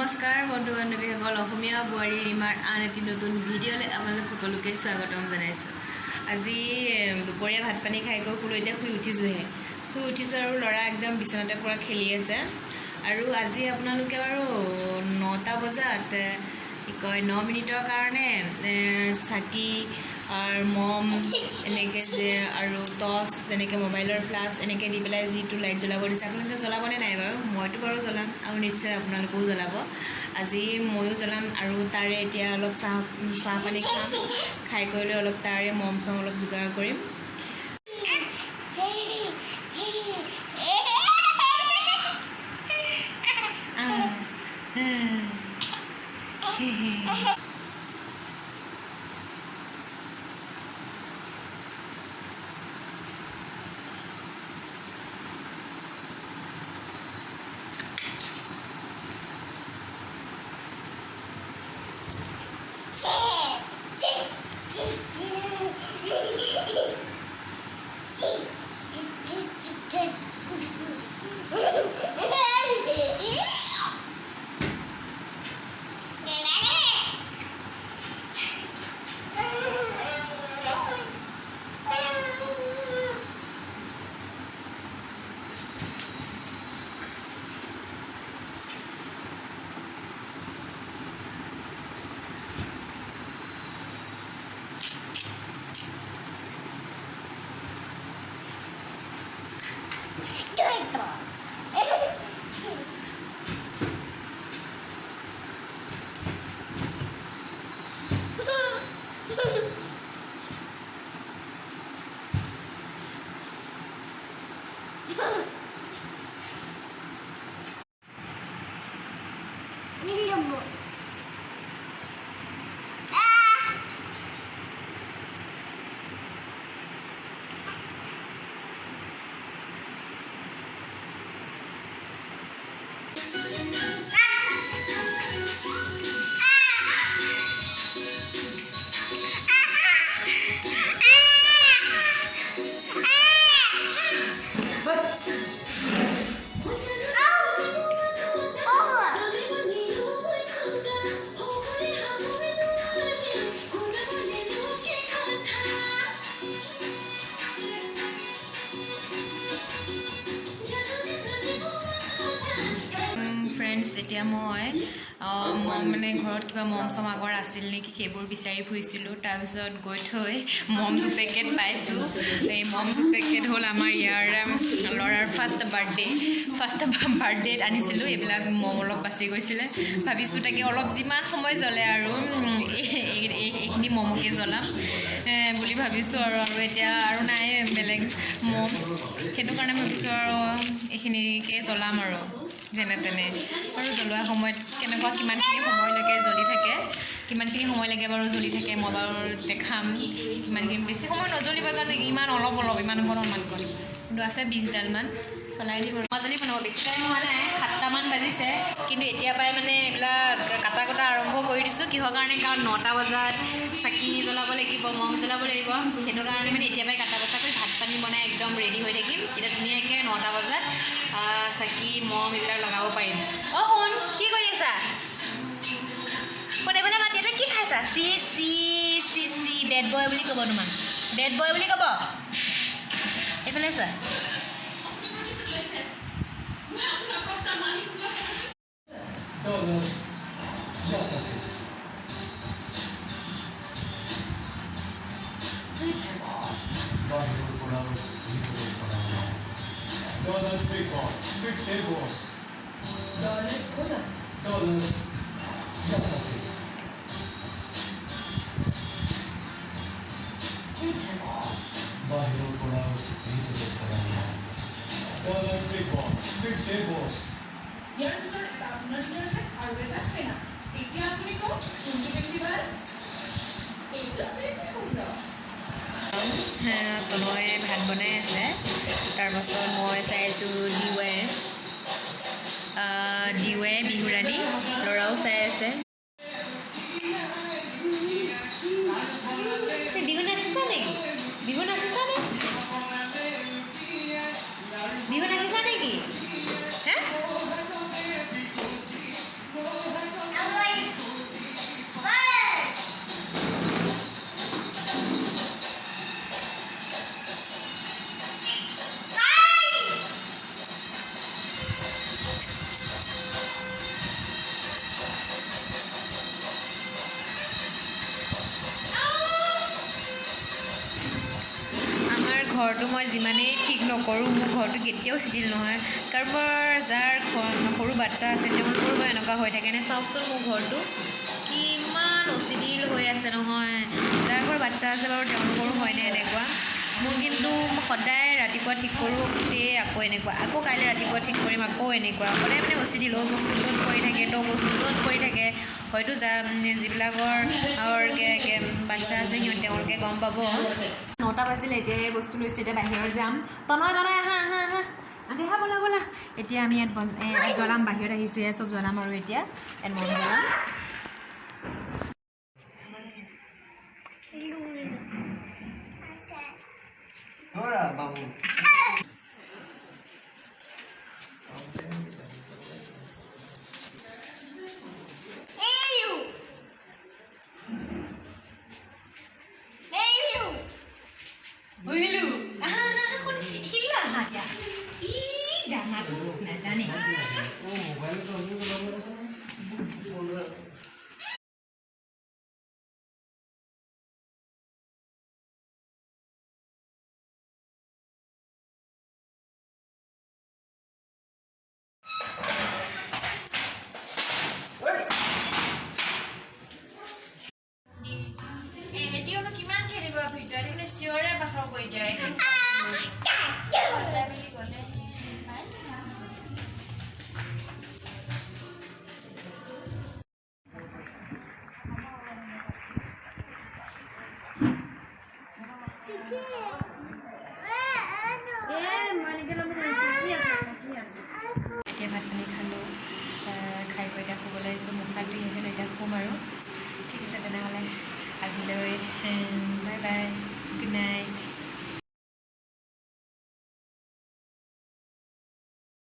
নমস্কাৰ বন্ধু বান্ধৱীসকল অসমীয়া বোৱাৰী ৰীমাৰ আন এটি নতুন ভিডিঅ'লৈ আপোনালোক সকলোকে স্বাগতম জনাইছোঁ। আজি দুপৰীয়া ভাত পানী খাই গৈ শুলো, এতিয়া শুই উঠিছোঁ আৰু ল'ৰা একদম বিচনাতে পূৰা খেলি আছে। আৰু আজি আপোনালোকে বাৰু 9টা বজাত কি কয় 9 মিনিটৰ কাৰণে চাকি আৰু মম এনেকৈ যে আৰু টৰ্চ যেনেকৈ মোবাইলৰ ফ্লাছ এনেকৈ দি পেলাই যিটো লাইট জ্বলাব দিছে আপোনালোকে জ্বলাবনে নাই বাৰু? মইতো বাৰু জ্বলাম আৰু নিশ্চয় আপোনালোকেও জ্বলাব। আজি ময়ো জ্বলাম আৰু তাৰে এতিয়া অলপ চাহ পানী খাম, খাই কৰি লৈ অলপ তাৰে মম চম অলপ যোগাৰ কৰিম। এতিয়া মই মানে ঘৰত কিবা মম চম আগৰ আছিল নেকি সেইবোৰ বিচাৰি ফুৰিছিলোঁ। তাৰপিছত গৈ থৈ মম 2 পেকেট পাইছোঁ। এই মম 2 পেকেট হ'ল আমাৰ ইয়াৰ ল'ৰাৰ ফাৰ্ষ্ট বাৰ্থডেত আনিছিলোঁ। এইবিলাক মম অলপ বাচি গৈছিলে, ভাবিছোঁ তাকে অলপ যিমান সময় জ্বলে আৰু এইখিনি মমকে জ্বলাম বুলি ভাবিছোঁ আৰু এতিয়া আৰু নাই বেলেগ মম, সেইটো কাৰণে ভাবিছোঁ আৰু এইখিনিকে জ্বলাম আৰু যেনে তেনে। আৰু জ্বলোৱা সময়ত কিমানখিনি সময় লাগে জ্বলি থাকে, কিমানখিনি সময় লাগে বাৰু জ্বলি থাকে মই বাৰু দেখাম। কিমানখিনি বেছি সময় নজ্বলিব কাৰণে ইমান অলপ ইমান কিন্তু আছে 20ডালমান চলাই দিব। মাজুলী বনাব বেছি টাইম হোৱা নাই, 7টামান বাজিছে, কিন্তু এতিয়া পৰাই মানে এইবিলাক কটা আৰম্ভ কৰি দিছোঁ। কিহৰ কাৰণে? কাৰণ 9টা বজাত চাকি জ্বলাব লাগিব, মম জ্বলাব লাগিব, সেইটো কাৰণে মানে এতিয়া পৰাই কাটা বচা কৰি ভাত পানী বনাই একদম ৰেডি হৈ থাকিম। এতিয়া ধুনীয়াকৈ 9টা বজাত চাকি মম এইবিলাক লগাব পাৰিম। শুন, কি কৰি আছা? কোনে বোলে মাতি কি খাইছা? চি বেড বয় বুলি ক'ব, তোমাক বেড বয় বুলি ক'ব। এইফালে চা, তনয়ে ভাত বনাই আছে। তাৰপাছত মই চাই আছোঁ ডিৱাই বিহুৰাণী, ল'ৰাও চাই আছে। বিহু নাচিছা নেকি? বিহু নাচিছা নে? বিহু নাচিছা নেকি? হা? ঘৰটো মই যিমানেই ঠিক নকৰোঁ মোৰ ঘৰটো কেতিয়াও চিটিল নহয় কাৰোবাৰ যাৰ সৰু বাচ্ছা আছে তেওঁলোকৰ বা এনেকুৱা হৈ থাকে নে চাওকচোন মোৰ ঘৰটো কিমান অচিটিল হৈ আছে নহয় যাৰ ঘৰ বাচ্ছা আছে বাৰু তেওঁলোকৰো হয়নে এনেকুৱা মোৰ কিন্তু সদায় ৰাতিপুৱা ঠিক কৰোঁ আকৌ এনেকুৱা আকৌ কাইলৈ ৰাতিপুৱা ঠিক কৰিম আকৌ এনেকুৱা সদায় মানে অচিটিল হৈ বস্তু লোড পৰি থাকে তো বস্তু লোড পৰি থাকে হয়তো যিবিলাকৰ বাচ্ছা আছে সিহঁত তেওঁলোকে গম পাব 9টা বাজিলে এতিয়া এই বস্তু লৈছোঁ এতিয়া বাহিৰত যাম তনয় আহা আহা বলা এতিয়া আমি ইয়াত জ্বলাম বাহিৰত আহিছোঁ এয়া চব জ্বলাম আৰু এতিয়া ইয়াত মম জ্বলাম বাবু কিমান খেলিব ভিতৰত চিঞৰে বাখৰ কৰি যায় এতিয়া ভাত পানী খালোঁ খাই গৈ এতিয়া শুবলৈ আহিছোঁ মুখ হাত ধুই আহিলোঁ এতিয়া শুম আৰু ঠিক আছে তেনেহ'লে আজিলৈ বাই বাই গুড নাইট